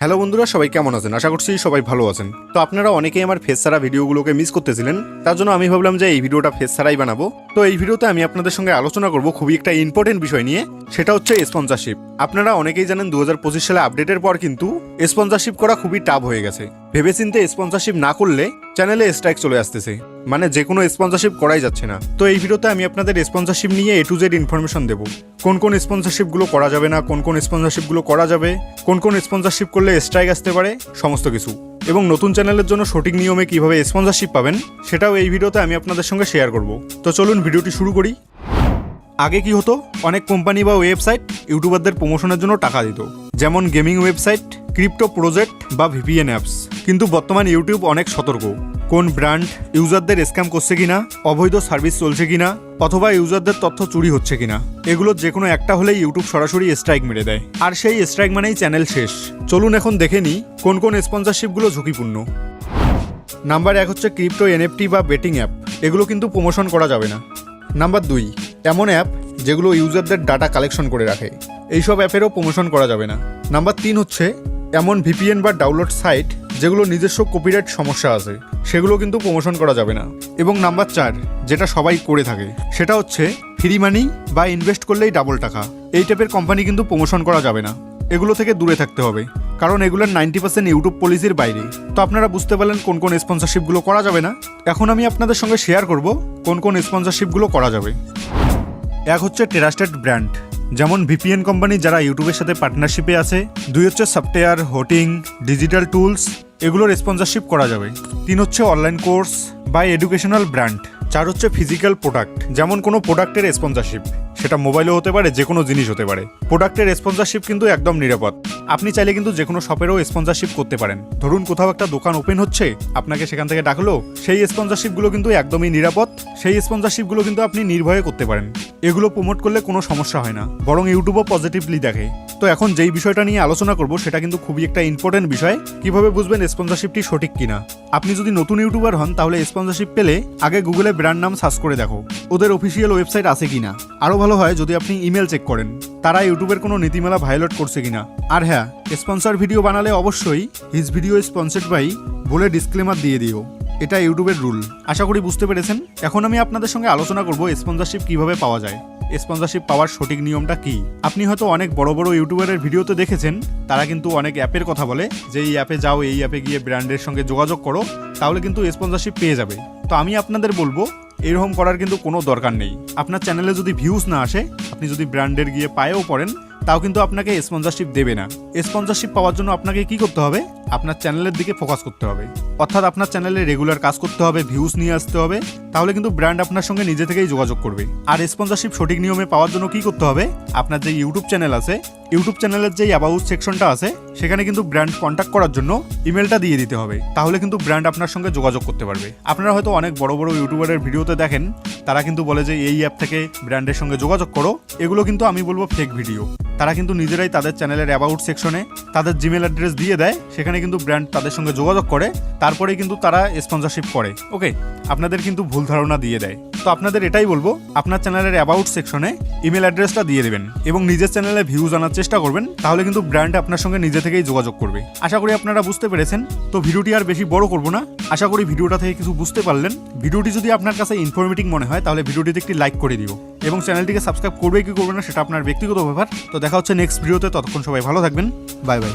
Hello বন্ধুরা, সবাই কেমন আছেন? আশা করছি সবাই ভালো আছেন। তো আপনারা অনেকেই আমার ফেস ছাড়া ভিডিওগুলোকে মিস করতেছিলেন, তার জন্য আমি ভাবলাম যে এই ভিডিওটা ফেস ছাড়াই বানাবো। তো এই ভিডিওতে আমি আপনাদের সঙ্গে আলোচনা করব খুবই একটা ইম্পর্টেন্ট বিষয় নিয়ে, সেটা হচ্ছে স্পন্সরশিপ। আপনারা অনেকেই জানেন 2025 সালে আপডেটের পর কিন্তু স্পন্সরশিপ করা খুবই টাফ হয়ে গেছে। ভেবেচিন্তে স্পন্সরশিপ না করলে চ্যানেলে স্ট্রাইক চলে আসতেছে, মানে যে কোনো স্পন্সরশিপ করাই যাচ্ছে না। তো এই ভিডিওতে আমি আপনাদের স্পন্সরশিপ নিয়ে A to Z ইনফরমেশন দেবো। কোন কোন স্পন্সরশিপগুলো করা যাবে না, কোন কোন স্পন্সরশিপগুলো করা যাবে, কোন কোন স্পন্সরশিপ করলে স্ট্রাইক আসতে পারে, সমস্ত কিছু। এবং নতুন চ্যানেলের জন্য সঠিক নিয়মে কিভাবে স্পন্সরশিপ পাবেন সেটাও এই ভিডিওতে আমি আপনাদের সঙ্গে শেয়ার করব। তো চলুন ভিডিওটি শুরু করি। আগে কি হতো, অনেক কোম্পানি বা ওয়েবসাইট ইউটিউবারদের প্রমোশনের জন্য টাকা দিত, যেমন গেমিং ওয়েবসাইট, ক্রিপ্টো প্রজেক্ট বা VPN অ্যাপস। কিন্তু বর্তমান ইউটিউব অনেক সতর্ক, কোন ব্র্যান্ড ইউজারদের স্ক্যাম করছে কিনা, অবৈধ সার্ভিস চলছে কিনা, অথবা ইউজারদের তথ্য চুরি হচ্ছে কিনা, এগুলোর যে কোনো একটা হলেই ইউটিউব সরাসরি স্ট্রাইক মেরে দেয়, আর সেই স্ট্রাইক মানেই চ্যানেল শেষ। চলুন এখন দেখে নিই কোন কোন স্পন্সরশিপগুলো ঝুঁকিপূর্ণ। নাম্বার 1 হচ্ছে ক্রিপ্টো, NFT বা বেটিং অ্যাপ। এগুলো কিন্তু প্রমোশন করা যাবে না। নাম্বার 2, এমন অ্যাপ যেগুলো ইউজারদের ডাটা কালেকশন করে রাখে, এইসব অ্যাপেরও প্রমোশন করা যাবে না। নাম্বার 3 হচ্ছে এমন VPN বা ডাউনলোড সাইট যেগুলো নিজস্ব কপিরাইট সমস্যা আছে, সেগুলো কিন্তু প্রমোশন করা যাবে না। এবং নাম্বার 4, যেটা সবাই করে থাকে, সেটা হচ্ছে ফ্রি মানি বা ইনভেস্ট করলেই ডাবল টাকা। এই টাইপের কোম্পানি কিন্তু প্রমোশন করা যাবে না। এগুলো থেকে দূরে থাকতে হবে, কারণ এগুলোর 90% ইউটিউব পলিসির বাইরে। তো আপনারা বুঝতে পারলেন কোন কোন স্পন্সরশিপগুলো করা যাবে না। এখন আমি আপনাদের সঙ্গে শেয়ার করব কোন কোন স্পন্সরশিপগুলো করা যাবে। 1 হচ্ছে ট্রাস্টেড ব্র্যান্ড, যেমন VPN কোম্পানি যারা ইউটিউবের সাথে পার্টনারশিপে আছে। 2 হচ্ছে সফটওয়্যার, হোটিং, ডিজিটাল টুলস, এগুলোর স্পন্সরশিপ করা যাবে। 3 হচ্ছে অনলাইন কোর্স বা এডুকেশনাল ব্র্যান্ড। 4 হচ্ছে ফিজিক্যাল প্রোডাক্ট, যেমন কোনো প্রোডাক্টের স্পন্সরশিপ, সেটা মোবাইলও হতে পারে, যে কোনো জিনিস হতে পারে। প্রোডাক্টের স্পন্সরশিপ কিন্তু একদম নিরাপদ। আপনি চাইলে কিন্তু যে কোনো শপেরও স্পন্সরশিপ করতে পারেন। ধরুন কোথাও একটা দোকান ওপেন হচ্ছে, আপনাকে সেখান থেকে ডাকলো, সেই স্পন্সরশিপগুলো কিন্তু একদমই নিরাপদ। সেই স্পন্সরশিপগুলো কিন্তু আপনি নির্ভয়ে করতে পারেন। এগুলো প্রমোট করলে কোনো সমস্যা হয় না, বরং ইউটিউবও পজিটিভলি দেখে। তো এখন যেই বিষয়টা নিয়ে আলোচনা করব সেটা কিন্তু খুবই একটা ইম্পর্টেন্ট বিষয়। কিভাবে বুঝবেন স্পন্সরশিপটি সঠিক কিনা? আপনি যদি নতুন ইউটিউবার হন তাহলে স্পন্সরশিপ পেলে আগে গুগলে ব্র্যান্ড নাম সার্চ করে দেখো, ওদের অফিসিয়াল ওয়েবসাইট আছে কিনা। আরও ভালো হয় যদি আপনি ইমেল চেক করেন, তারা ইউটিউবের কোনো নীতিমালা ভায়োলেট করছে কিনা। আর হ্যাঁ, স্পন্সর ভিডিও বানালে অবশ্যই হিজ ভিডিও স্পন্সর্ড বাই বলে ডিসক্লেমার দিয়ে দিও, এটা ইউটিউবের রুল। আশা করি বুঝতে পেরেছেন। এখন আমি আপনাদের সঙ্গে আলোচনা করব স্পন্সরশিপ কিভাবে পাওয়া যায়, স্পন্সরশিপ পাওয়ার সঠিক নিয়মটা কি। আপনি হয়তো অনেক বড় বড় ইউটিউবারের ভিডিওতে দেখেছেন, তারা কিন্তু অনেক অ্যাপের কথা বলে যে এই অ্যাপে যাও, এই অ্যাপে গিয়ে ব্র্যান্ডের সঙ্গে যোগাযোগ করো, তাহলে কিন্তু স্পন্সরশিপ পেয়ে যাবে। তো আমি আপনাদের বলবো এরকম করার কিন্তু কোনো দরকার নেই। আপনার চ্যানেলে যদি ভিউজ না আসে, আপনি যদি ব্র্যান্ডের গিয়ে পায়েও পড়েন, তাও কিন্তু আপনাকে স্পন্সরশিপ দেবে না। স্পন্সরশিপ পাওয়ার জন্য আপনাকে কি করতে হবে? আপনার চ্যানেলের দিকে ফোকাস করতে হবে, অর্থাৎ আপনার চ্যানেলে রেগুলার কাজ করতে হবে, ভিউজ নিয়ে আসতে হবে, তাহলে কিন্তু ব্র্যান্ড আপনার সঙ্গে নিজে থেকেই যোগাযোগ করবে। আর স্পন্সরশিপ সঠিক নিয়মে পাওয়ার জন্য কি করতে হবে? আপনার যে ইউটিউব চ্যানেল আছে, ইউটিউব চ্যানেলের যে অ্যাবাউট সেকশনটা আছে, সেখানে কিন্তু ব্র্যান্ড কন্ট্যাক্ট করার জন্য ইমেলটা দিয়ে দিতে হবে, তাহলে কিন্তু ব্র্যান্ড আপনার সঙ্গে যোগাযোগ করতে পারবে। আপনারা হয়তো অনেক বড় বড় ইউটিউবারের ভিডিওতে দেখেন, তারা কিন্তু বলে যে এই অ্যাপ থেকে ব্র্যান্ডের সঙ্গে যোগাযোগ করো। এগুলো কিন্তু আমি বলবো ফেক ভিডিও। তারা কিন্তু নিজেরাই তাদের চ্যানেলের অ্যাবাউট সেকশনে তাদের জিমেল অ্যাড্রেস দিয়ে দেয়, সেখানে কিন্তু ব্র্যান্ড তাদের সঙ্গে যোগাযোগ করে, তারপরেই কিন্তু তারা স্পন্সরশিপ করে। ওকে, আপনাদের কিন্তু ভুল ধারণা দিয়ে দেয়। তো আপনাদের এটাই বলবো, আপনার চ্যানেলের অ্যাবাউট সেকশনে ইমেল অ্যাড্রেসটা দিয়ে দেবেন এবং নিজের চ্যানেলে ভিউজ আনার চেষ্টা করবেন, তাহলে কিন্তু ব্র্যান্ড আপনার সঙ্গে নিজে থেকেই যোগাযোগ করবে। আশা করি আপনারা বুঝতে পেরেছেন। তো ভিডিওটি আর বেশি বড় করবো না, আশা করি ভিডিওটা থেকে কিছু বুঝতে পারলেন। ভিডিওটি যদি আপনার কাছে ইনফরমেটিভ মনে হয় তাহলে ভিডিওটিতে একটি লাইক করে দিও এবং চ্যানেলটিকে সাবস্ক্রাইব করবে কি করবে না সেটা আপনার ব্যক্তিগত ব্যাপার। তো দেখা হচ্ছে নেক্সট ভিডিওতে, ততক্ষণ সবাই ভালো থাকবেন, বাই বাই।